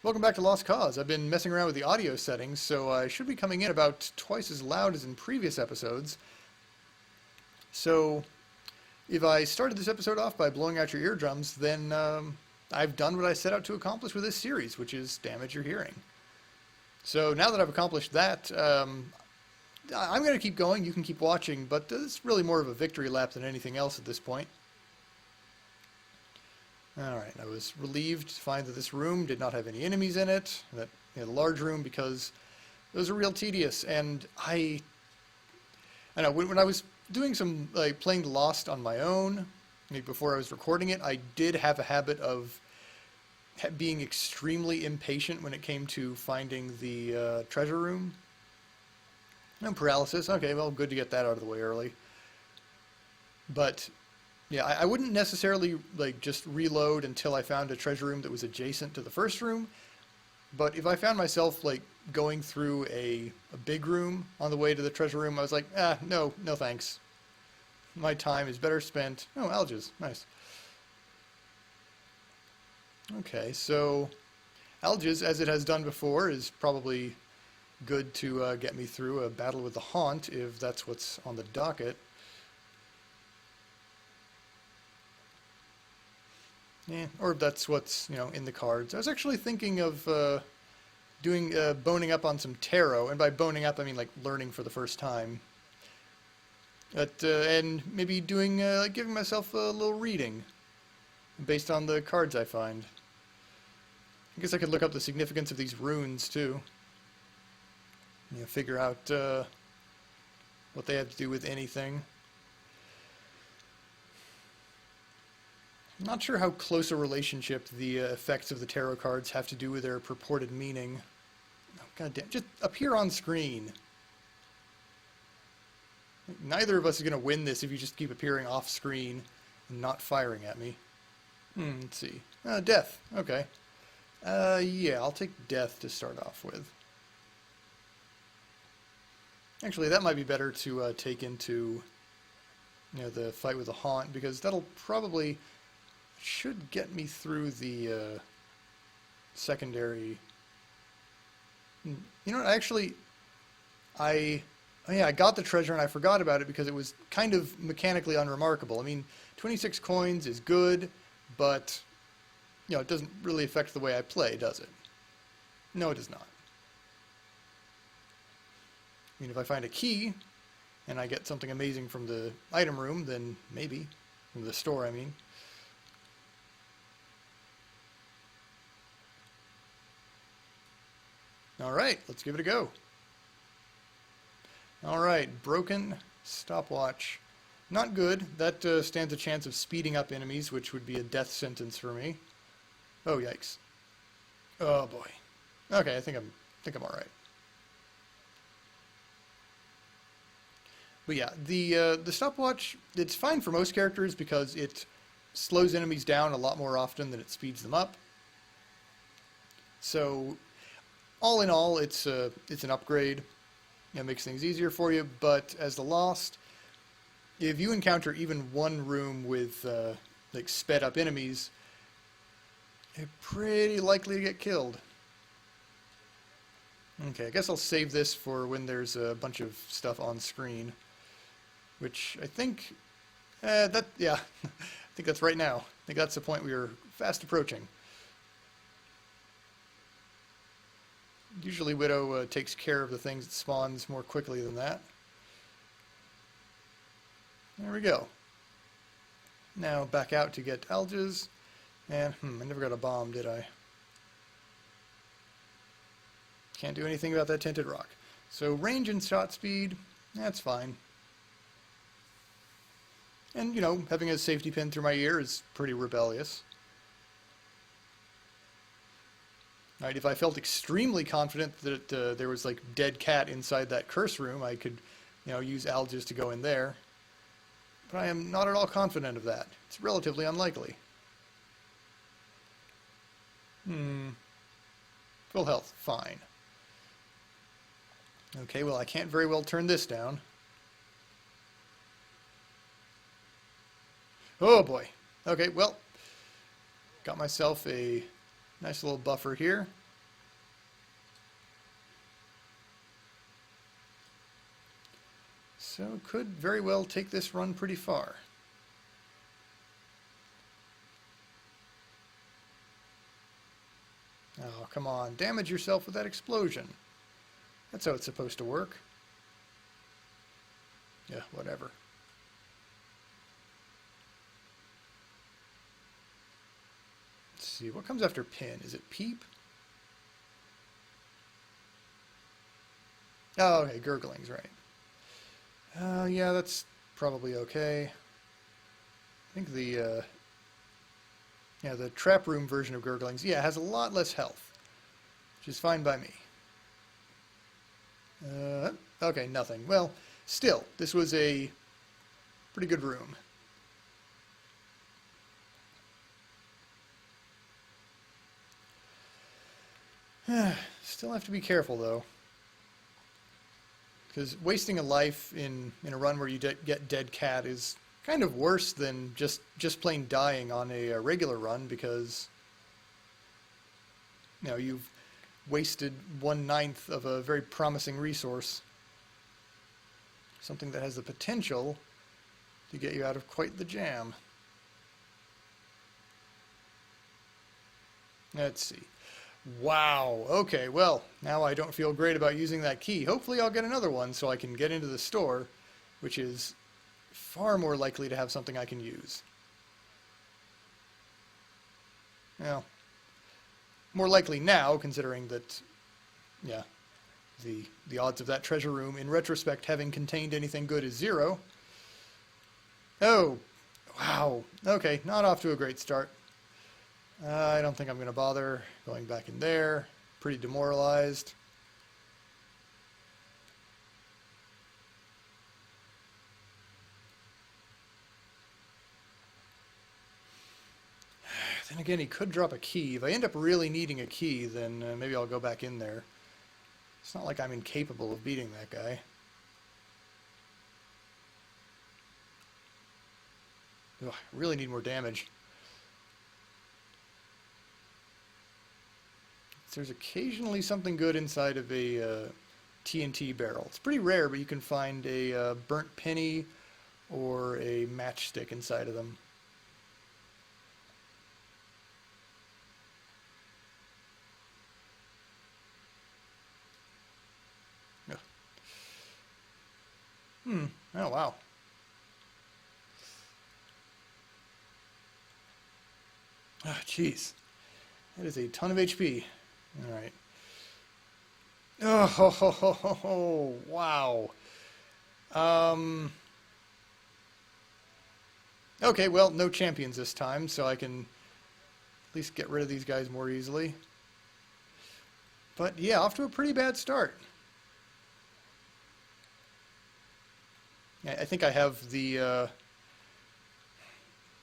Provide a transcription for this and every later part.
Welcome back to Lost Cause. I've been messing around with the audio settings, so I should be coming in about twice as loud as in previous episodes. So, if I started this episode off by blowing out your eardrums, then I've done what I set out to accomplish with this series, which is damage your hearing. So now that I've accomplished that, I'm going to keep going, you can keep watching, but it's really more of a victory lap than anything else at this point. Alright, I was relieved to find that this room did not have any enemies in it, that it had a large room, because those are real tedious, and I know, when I was doing some, playing Lost on my own, before I was recording it, I did have a habit of being extremely impatient when it came to finding the treasure room. No paralysis, okay, well, good to get that out of the way early. But yeah, I wouldn't necessarily just reload until I found a treasure room that was adjacent to the first room. But if I found myself going through a big room on the way to the treasure room, I was like, no thanks. My time is better spent. Oh, algaes, nice. Okay, so algaes, as it has done before, is probably good to get me through a battle with the Haunt, if that's what's on the docket. Yeah, or if that's what's, in the cards. I was actually thinking of doing boning up on some tarot, and by boning up I mean learning for the first time. And maybe doing giving myself a little reading based on the cards I find. I guess I could look up the significance of these runes too. Figure out what they have to do with anything. I'm not sure how close a relationship the effects of the tarot cards have to do with their purported meaning. Oh, God damn, just appear on screen. Neither of us is going to win this if you just keep appearing off screen and not firing at me. Let's see. Death. Okay. Yeah, I'll take death to start off with. Actually, that might be better to take into the fight with the Haunt, because that'll probably should get me through the secondary. Actually, I got the treasure and I forgot about it because it was kind of mechanically unremarkable. I mean, 26 coins is good, but it doesn't really affect the way I play, does it? No, it does not. I mean, if I find a key and I get something amazing from the item room, then maybe. From the store, I mean. Alright, let's give it a go. Alright, broken stopwatch. Not good. That stands a chance of speeding up enemies, which would be a death sentence for me. Oh, yikes. Oh, boy. Okay, I think I'm alright. But yeah, the stopwatch, it's fine for most characters because it slows enemies down a lot more often than it speeds them up. So, all in all, it's an upgrade. It makes things easier for you, but as the Lost, if you encounter even one room with sped up enemies, you're pretty likely to get killed. Okay, I guess I'll save this for when there's a bunch of stuff on screen, which I think I think that's right now. I think that's the point we are fast approaching. Usually Widow takes care of the things that spawns more quickly than that. There we go. Now back out to get algaes. And, I never got a bomb, did I? Can't do anything about that tinted rock. So range and shot speed, that's fine. And, having a safety pin through my ear is pretty rebellious. Right, if I felt extremely confident that there was dead cat inside that curse room, I could, use algaes to go in there. But I am not at all confident of that. It's relatively unlikely. Full health, fine. Okay, well I can't very well turn this down. Oh boy. Okay, well, got myself a nice little buffer here. So could very well take this run pretty far. Oh, come on. Damage yourself with that explosion. That's how it's supposed to work. Yeah, whatever. Let's see. What comes after pin? Is it peep? Oh, okay. Gurgling's right. Yeah, that's probably okay. I think the trap room version of Gurglings, yeah, has a lot less health, which is fine by me. Okay, nothing. Well, still, this was a pretty good room. Still have to be careful, though. Because wasting a life in a run where you get dead cat is kind of worse than just plain dying on a regular run, because you've wasted 1/9 of a very promising resource, something that has the potential to get you out of quite the jam. Let's see. Wow, okay, well, now I don't feel great about using that key. Hopefully I'll get another one so I can get into the store, which is far more likely to have something I can use. Well, more likely now, considering that, yeah, the odds of that treasure room, in retrospect, having contained anything good is 0. Oh, wow, okay, not off to a great start. I don't think I'm going to bother going back in there. Pretty demoralized. Then again, he could drop a key. If I end up really needing a key, then maybe I'll go back in there. It's not like I'm incapable of beating that guy. Ugh, I really need more damage. There's occasionally something good inside of a TNT barrel. It's pretty rare, but you can find a burnt penny or a matchstick inside of them. Oh, wow. Ah, jeez. That is a ton of HP. All right. Oh, ho, ho, ho, ho, ho. Wow. Okay, well, no champions this time, so I can at least get rid of these guys more easily. But yeah, off to a pretty bad start. I think I have the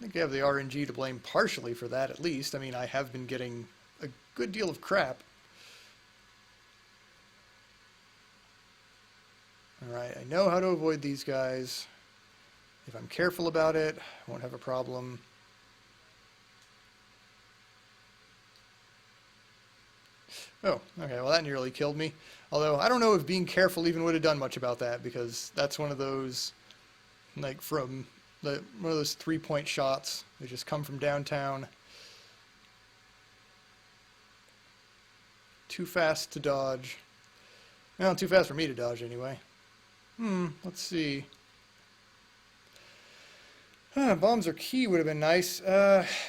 RNG to blame partially for that, at least. I mean, I have been getting a good deal of crap. Alright, I know how to avoid these guys. If I'm careful about it, I won't have a problem. Oh, okay, well that nearly killed me. Although, I don't know if being careful even would have done much about that, because that's one of those, like, one of those 3-point shots. They just come from downtown. Too fast to dodge. Well, too fast for me to dodge, anyway. Let's see. Bombs or key would have been nice.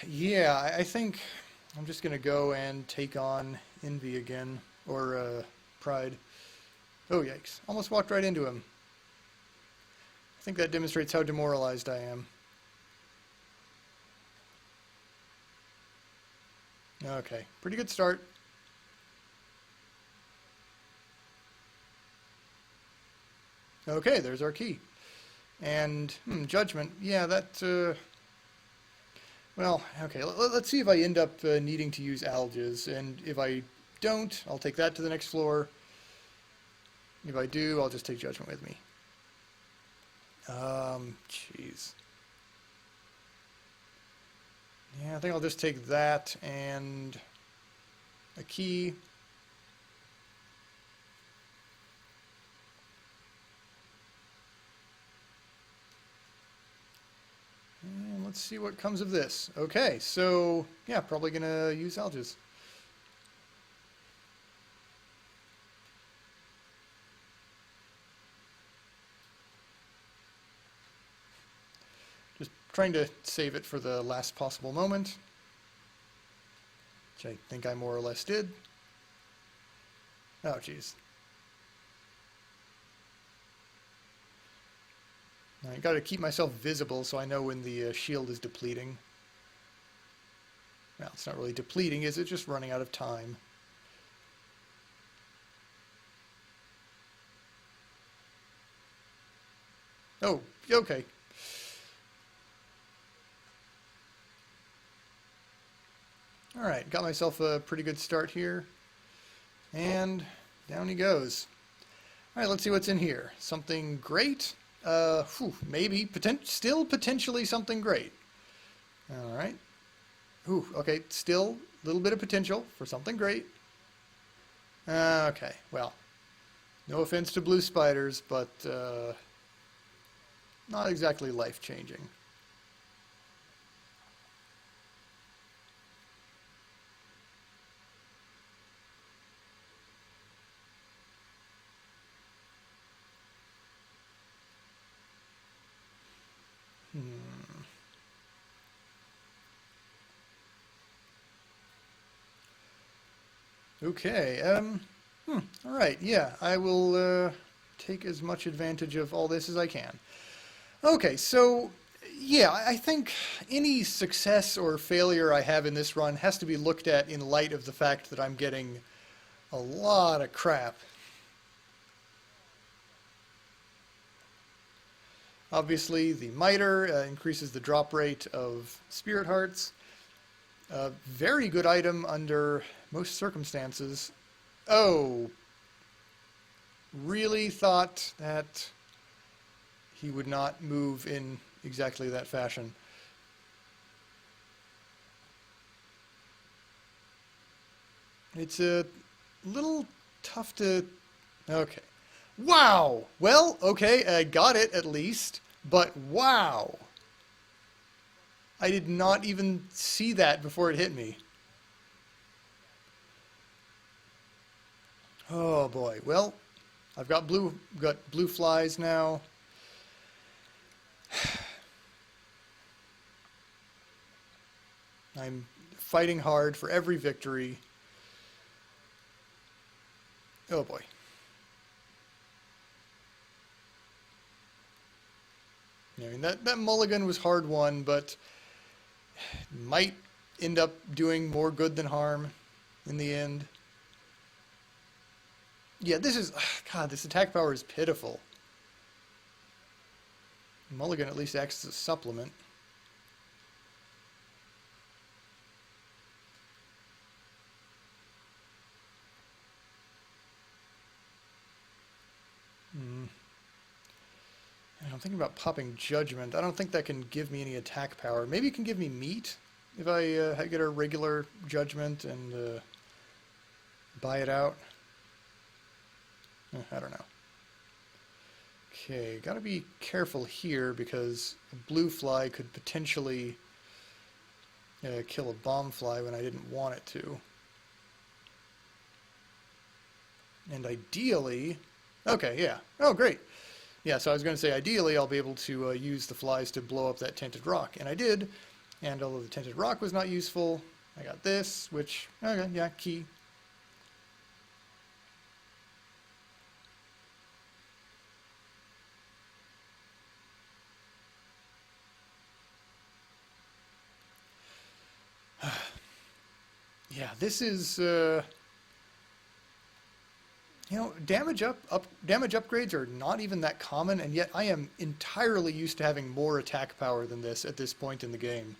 Yeah, I think I'm just going to go and take on Envy again. Or, Pride. Oh, yikes. Almost walked right into him. I think that demonstrates how demoralized I am. Okay, pretty good start. Okay, there's our key. And, judgment. Yeah, that, well, okay, let's see if I end up needing to use alges. And if I don't, I'll take that to the next floor. If I do, I'll just take judgment with me. Jeez. Yeah, I think I'll just take that and a key. let's see what comes of this. Okay, so yeah, probably gonna use alges. Just trying to save it for the last possible moment, which I think I more or less did. Oh, jeez. I gotta keep myself visible so I know when the shield is depleting. Well, it's not really depleting, is it? Just running out of time. Oh, okay. Alright, got myself a pretty good start here. And down he goes. Alright, let's see what's in here. Something great? Maybe. Still potentially something great. Alright. Okay, still a little bit of potential for something great. Okay, well, no offense to blue spiders, but not exactly life-changing. Okay, all right, yeah, I will take as much advantage of all this as I can. Okay, so, yeah, I think any success or failure I have in this run has to be looked at in light of the fact that I'm getting a lot of crap. Obviously, the miter increases the drop rate of spirit hearts. Very good item under most circumstances. Oh, really thought that he would not move in exactly that fashion. It's a little tough to... Okay. Wow! Well, okay, I got it at least, but wow! I did not even see that before it hit me. Oh boy. Well, I've got blue flies now. I'm fighting hard for every victory. Oh boy. I mean, that mulligan was hard won, but might end up doing more good than harm in the end. Yeah, this is... God, this attack power is pitiful. Mulligan at least acts as a supplement. I'm thinking about popping Judgment. I don't think that can give me any attack power. Maybe it can give me meat if I get a regular Judgment and buy it out. I don't know. Okay, gotta be careful here because a blue fly could potentially kill a bomb fly when I didn't want it to. And ideally... Okay, yeah. Oh, great. Yeah, so I was going to say, ideally, I'll be able to use the flies to blow up that tinted rock. And I did. And although the tinted rock was not useful, I got this, which... Okay, yeah, key. Yeah, this is... You know, damage upgrades are not even that common, and yet I am entirely used to having more attack power than this at this point in the game.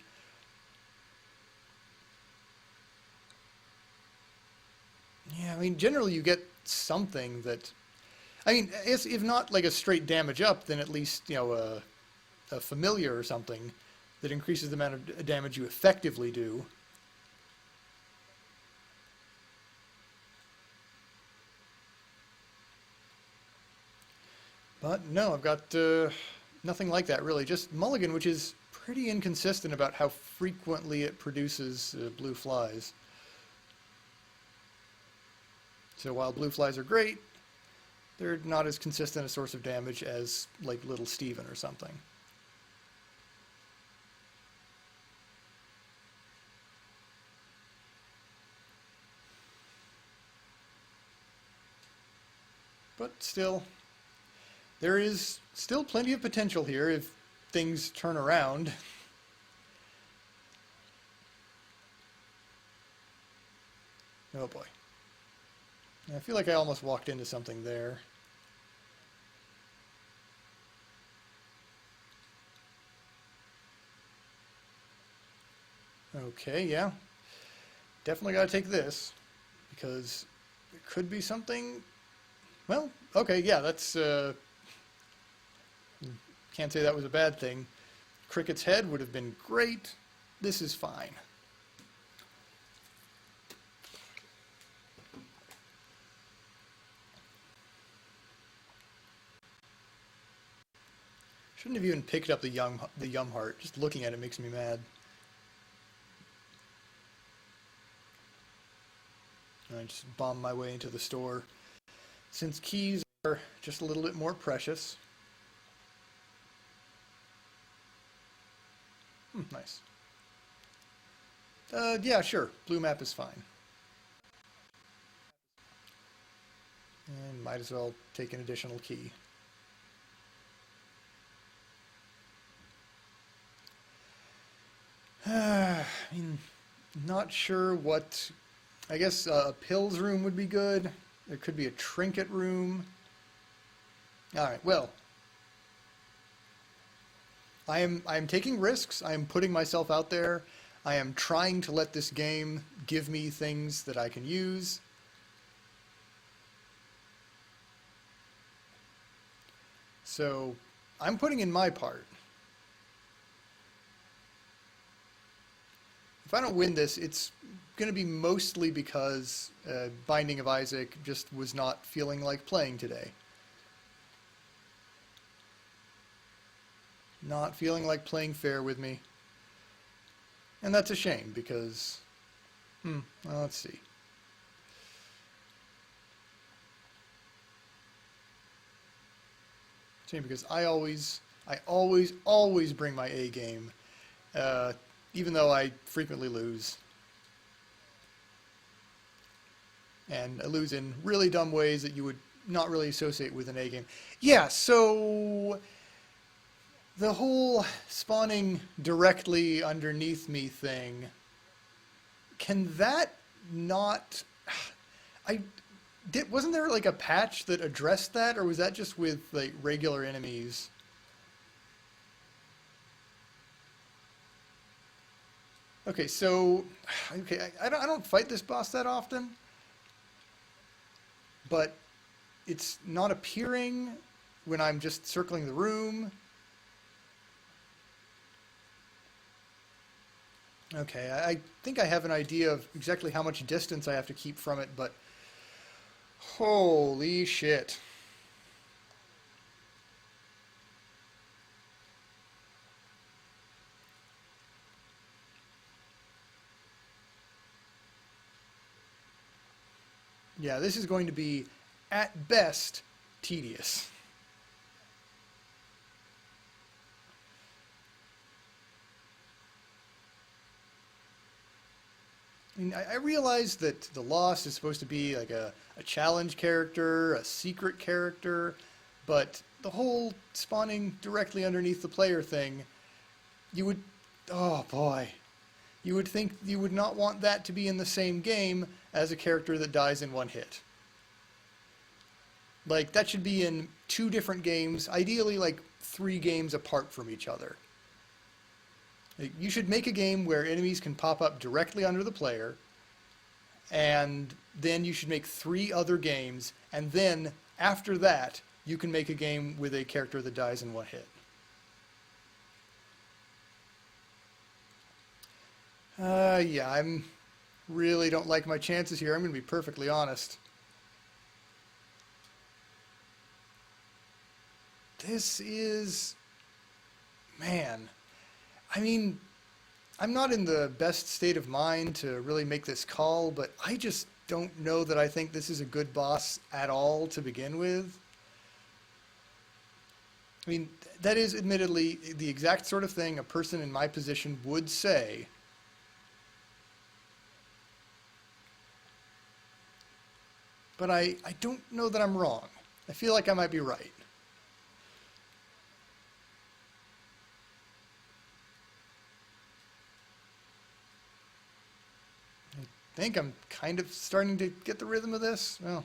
Yeah, I mean, generally you get something that... I mean, if not like a straight damage up, then at least, you know, a familiar or something that increases the amount of damage you effectively do. But no, I've got nothing like that really. Just Mulligan, which is pretty inconsistent about how frequently it produces blue flies. So while blue flies are great, they're not as consistent a source of damage as like Little Steven or something. But still, there is still plenty of potential here if things turn around. Oh boy. I feel like I almost walked into something there. Okay, yeah. Definitely got to take this, because it could be something... Well, okay, yeah, that's... Can't say that was a bad thing. Cricket's head would have been great. This is fine. Shouldn't have even picked up the Yum Heart. Just looking at it makes me mad. I just bomb my way into the store. Since keys are just a little bit more precious. Nice. Yeah, sure. Blue map is fine. And might as well take an additional key. I mean, not sure what... I guess a pills room would be good. There could be a trinket room. Alright, well. I am taking risks. I am putting myself out there. I am trying to let this game give me things that I can use. So, I'm putting in my part. If I don't win this, it's going to be mostly because Binding of Isaac just was not feeling like playing today. Not feeling like playing fair with me. And that's a shame because, well, let's see. Shame because I always bring my A game, even though I frequently lose. And I lose in really dumb ways that you would not really associate with an A game. Yeah, so the whole spawning directly underneath me thing, can that not... Wasn't there like a patch that addressed that, or was that just with like regular enemies? Okay, so I don't fight this boss that often, but it's not appearing when I'm just circling the room. Okay, I think I have an idea of exactly how much distance I have to keep from it, but holy shit. Yeah, this is going to be, at best, tedious. I mean, I realize that the Lost is supposed to be like a challenge character, a secret character, but the whole spawning directly underneath the player thing, you would, oh boy, you would think you would not want that to be in the same game as a character that dies in one hit. Like, that should be in 2 different games, ideally like 3 games apart from each other. You should make a game where enemies can pop up directly under the player, and then you should make 3 other games, and then after that, you can make a game with a character that dies in one hit. Yeah, I'm really don't like my chances here. I'm going to be perfectly honest. This is... man... I mean, I'm not in the best state of mind to really make this call, but I just don't know that I think this is a good boss at all to begin with. I mean, that is admittedly the exact sort of thing a person in my position would say. But I don't know that I'm wrong. I feel like I might be right. I think I'm kind of starting to get the rhythm of this. Well,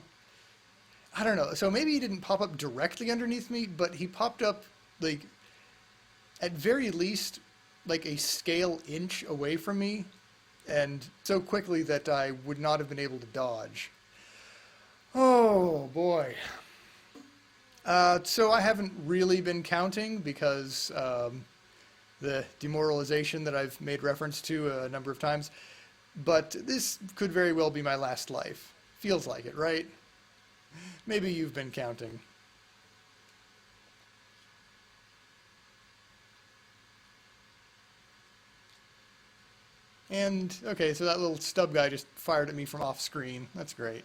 I don't know. So maybe he didn't pop up directly underneath me, but he popped up, like, at very least, like a scale inch away from me, and so quickly that I would not have been able to dodge. Oh, boy. So I haven't really been counting because the demoralization that I've made reference to a number of times, but this could very well be my last life. Feels like it, right? Maybe you've been counting. And, okay, so that little stub guy just fired at me from off screen. That's great.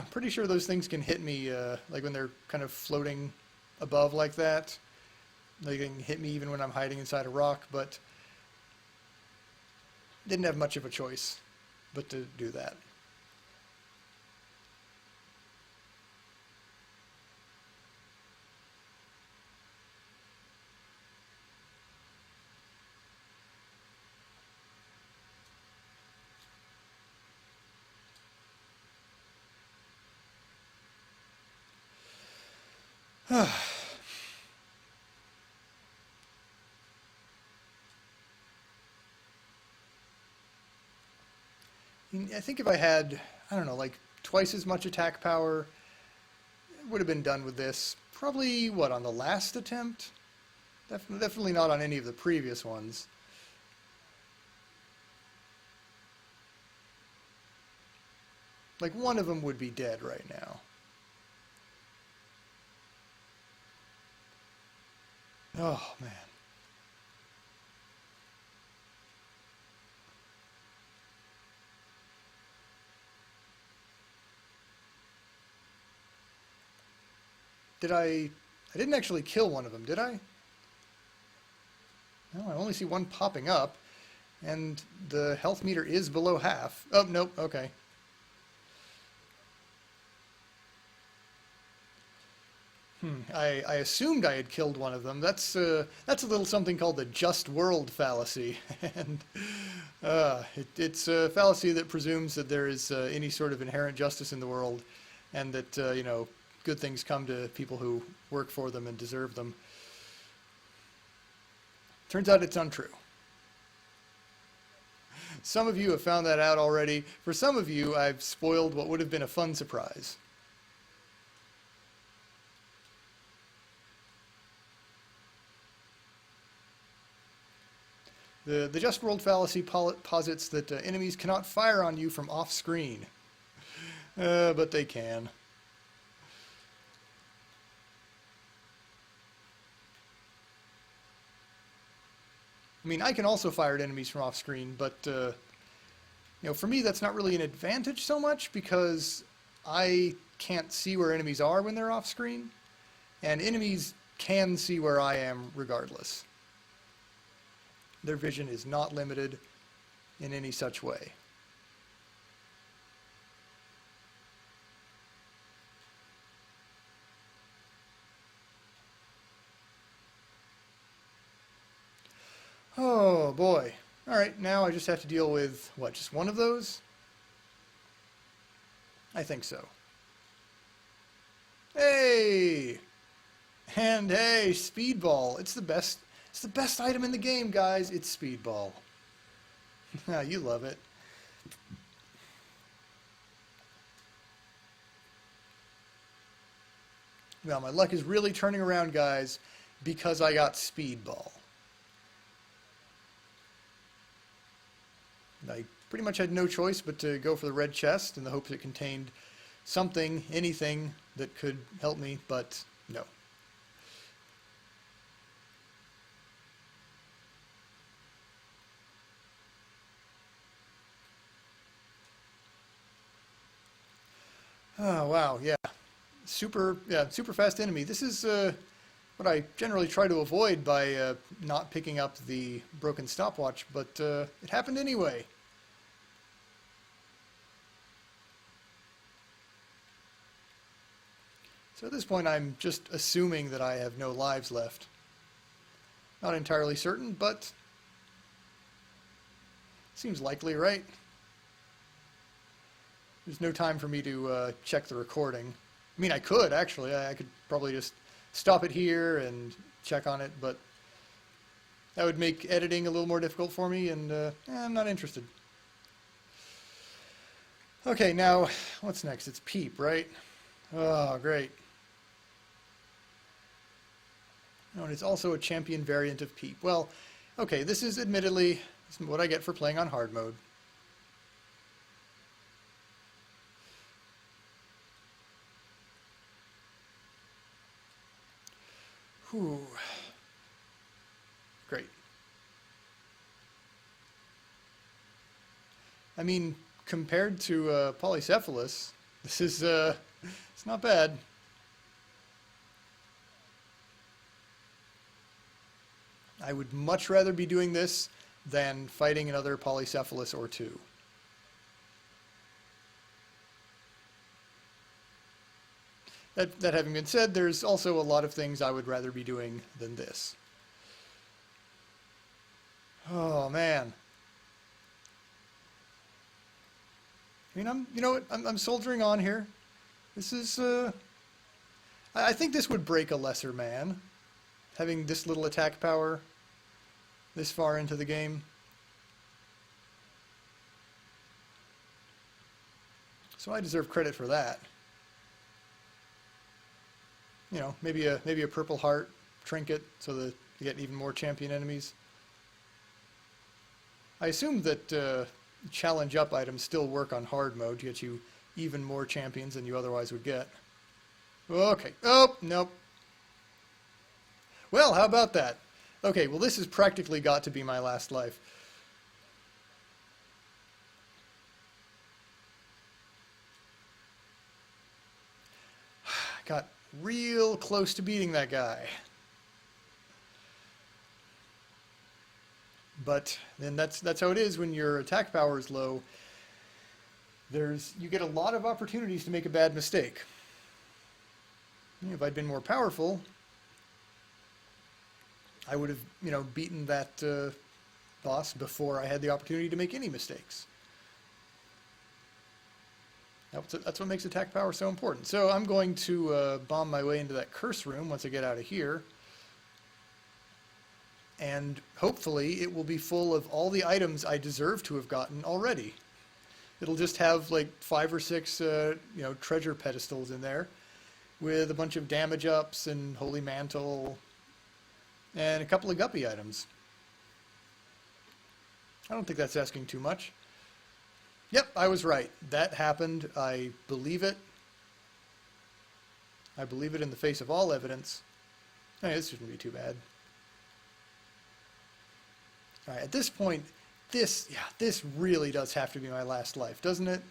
Pretty sure those things can hit me, like when they're kind of floating above like that. They can hit me even when I'm hiding inside a rock, but didn't have much of a choice but to do that. I think if I had, I don't know, like twice as much attack power, I would have been done with this. Probably, what, on the last attempt? Definitely not on any of the previous ones. Like, one of them would be dead right now. Oh, man. I didn't actually kill one of them, did I? No, I only see one popping up, and the health meter is below half. Oh, nope, okay. I assumed I had killed one of them. That's a little something called the just world fallacy, and it's a fallacy that presumes that there is any sort of inherent justice in the world, and that you know, good things come to people who work for them and deserve them. Turns out it's untrue. Some of you have found that out already. For some of you, I've spoiled what would have been a fun surprise. The just world fallacy posits that enemies cannot fire on you from off screen. But they can. I mean, I can also fire at enemies from off screen, but you know, for me that's not really an advantage so much because I can't see where enemies are when they're off screen, and enemies can see where I am regardless. Their vision is not limited in any such way. Oh boy. Alright, now I just have to deal with, what, just one of those? I think so. Hey! And hey, Speedball. It's the best item in the game, guys. It's Speedball. You love it. Well, my luck is really turning around, guys, because I got Speedball. I pretty much had no choice but to go for the red chest in the hopes it contained something, anything that could help me, but no. Oh, wow, yeah. Super fast enemy. This is what I generally try to avoid by not picking up the broken stopwatch, but it happened anyway. So at this point, I'm just assuming that I have no lives left. Not entirely certain, but seems likely, right? There's no time for me to check the recording. I mean, I could, actually. I could probably just stop it here and check on it, but that would make editing a little more difficult for me, and I'm not interested. Okay, now, what's next? It's Peep, right? Oh, great. Oh, and it's also a champion variant of Peep. Well, okay, this is admittedly what I get for playing on hard mode. Whew. Great. I mean, compared to Polycephalus, this is, it's not bad. I would much rather be doing this than fighting another Polycephalus or two. That having been said, there's also a lot of things I would rather be doing than this. Oh, man. I mean, you know what, I'm soldiering on here. This is, I think this would break a lesser man, having this little attack power this far into the game. So I deserve credit for that. You know, maybe a purple heart trinket so that you get even more champion enemies. I assume that challenge up items still work on hard mode to get you even more champions than you otherwise would get. Okay. Oh, nope. Well, how about that? Okay, well, this has practically got to be my last life. Got real close to beating that guy. But then that's how it is when your attack power is low. You get a lot of opportunities to make a bad mistake. If I'd been more powerful, I would have, you know, beaten that boss before I had the opportunity to make any mistakes. That's what makes attack power so important. So I'm going to bomb my way into that curse room once I get out of here. And hopefully it will be full of all the items I deserve to have gotten already. It'll just have like 5 or 6 you know, treasure pedestals in there with a bunch of damage ups and holy mantle and a couple of guppy items. I don't think that's asking too much. Yep, I was right. That happened. I believe it. I believe it in the face of all evidence. Hey, this shouldn't be too bad. All right, at this point, this really does have to be my last life, doesn't it?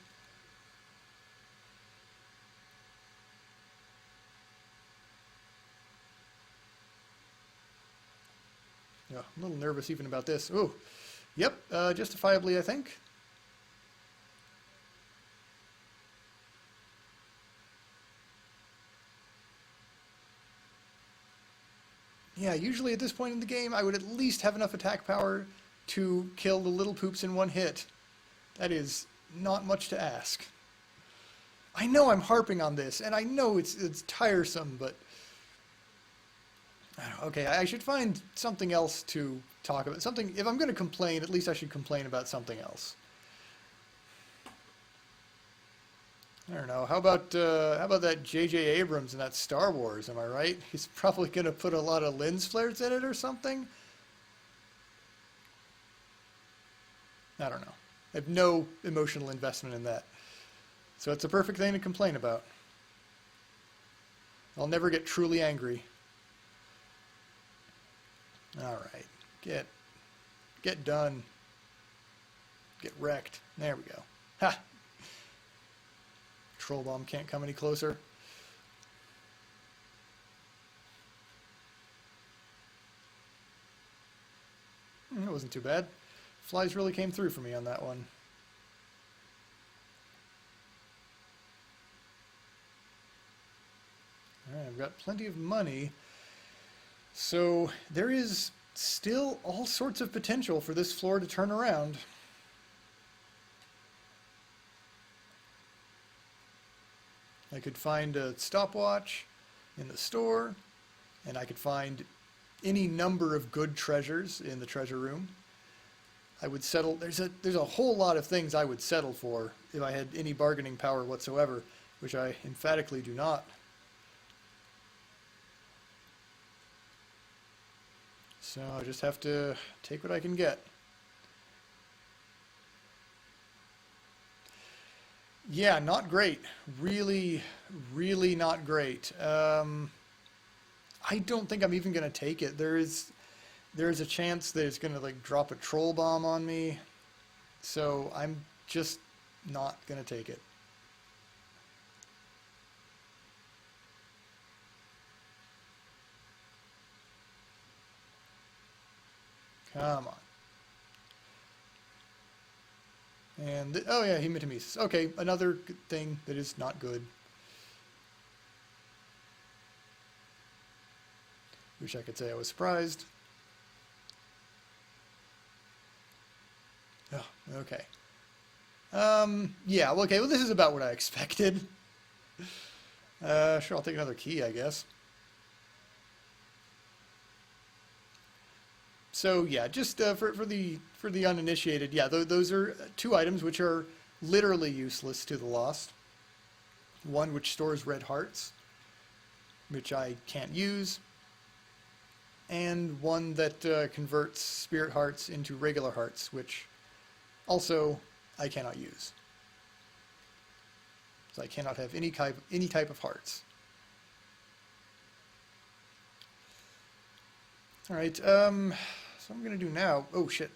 Yeah, I'm a little nervous even about this. Ooh, yep, justifiably, I think. Yeah, usually at this point in the game, I would at least have enough attack power to kill the little poops in one hit. That is not much to ask. I know I'm harping on this, and I know it's tiresome, but... Okay, I should find something else to talk about. Something, if I'm going to complain, at least I should complain about something else. I don't know. How about that J.J. Abrams and that Star Wars? Am I right? He's probably going to put a lot of lens flares in it or something. I don't know. I have no emotional investment in that, so it's a perfect thing to complain about. I'll never get truly angry. All right, get done. Get wrecked. There we go. Ha. Troll bomb can't come any closer. That wasn't too bad. Flies really came through for me on that one. Alright, I've got plenty of money. So there is still all sorts of potential for this floor to turn around. I could find a stopwatch in the store, and I could find any number of good treasures in the treasure room. I would settle, there's a whole lot of things I would settle for if I had any bargaining power whatsoever, which I emphatically do not. So I just have to take what I can get. Yeah, not great. Really, really not great. I don't think I'm even going to take it. There is a chance that it's going to like drop a troll bomb on me. So I'm just not going to take it. Come on. And, oh yeah, hematemesis. Okay, another thing that is not good. Wish I could say I was surprised. Oh, okay. Yeah, okay, well this is about what I expected. Sure, I'll take another key, I guess. So yeah, just for the uninitiated, yeah, those are two items which are literally useless to the Lost. One which stores red hearts, which I can't use, and one that converts spirit hearts into regular hearts, which also I cannot use. So I cannot have any type of hearts. All right. So I'm going to do now, oh shit,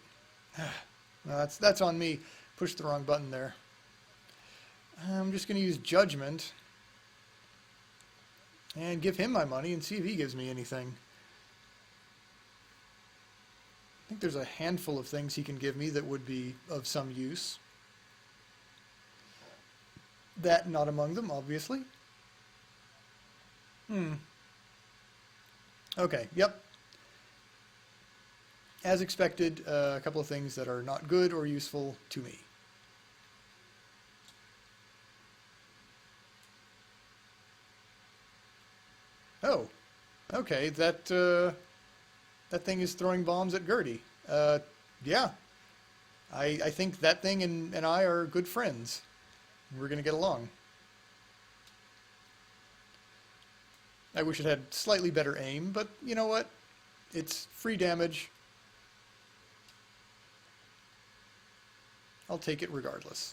no, that's on me, pushed the wrong button there. I'm just going to use Judgment and give him my money and see if he gives me anything. I think there's a handful of things he can give me that would be of some use. That not among them, obviously. Okay, yep. As expected, a couple of things that are not good or useful to me. Oh, okay, that thing is throwing bombs at Gertie. Yeah, I think that thing and I are good friends. We're going to get along. I wish it had slightly better aim, but you know what? It's free damage. I'll take it regardless.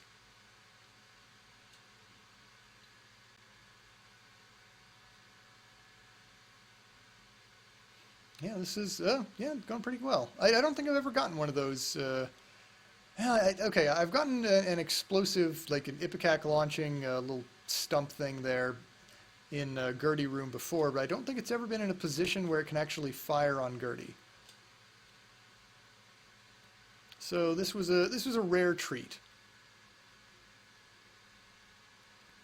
Yeah, this is, yeah, going pretty well. I don't think I've ever gotten one of those, okay, I've gotten an explosive, like an Ipecac launching little stump thing there in Gertie room before, but I don't think it's ever been in a position where it can actually fire on Gertie. So this was a rare treat.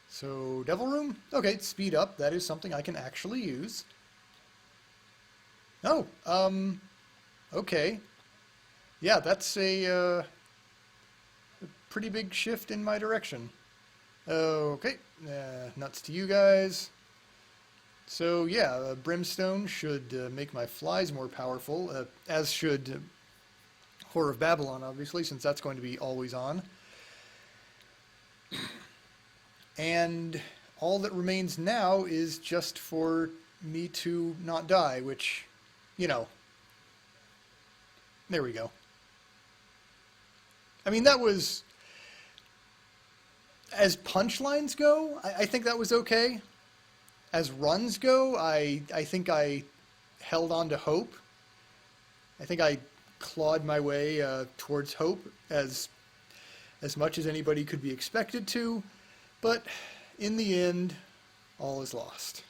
So Devil Room? Okay, speed up. That is something I can actually use. Oh, okay. Yeah, that's a pretty big shift in my direction. Okay, nuts to you guys. So yeah, Brimstone should make my flies more powerful, as should Horror of Babylon, obviously, since that's going to be always on. And all that remains now is just for me to not die, which, you know, there we go. I mean, that was, as punchlines go, I think that was okay. As runs go, I think I held on to hope. I think I clawed my way towards hope as much as anybody could be expected to, but in the end, all is lost.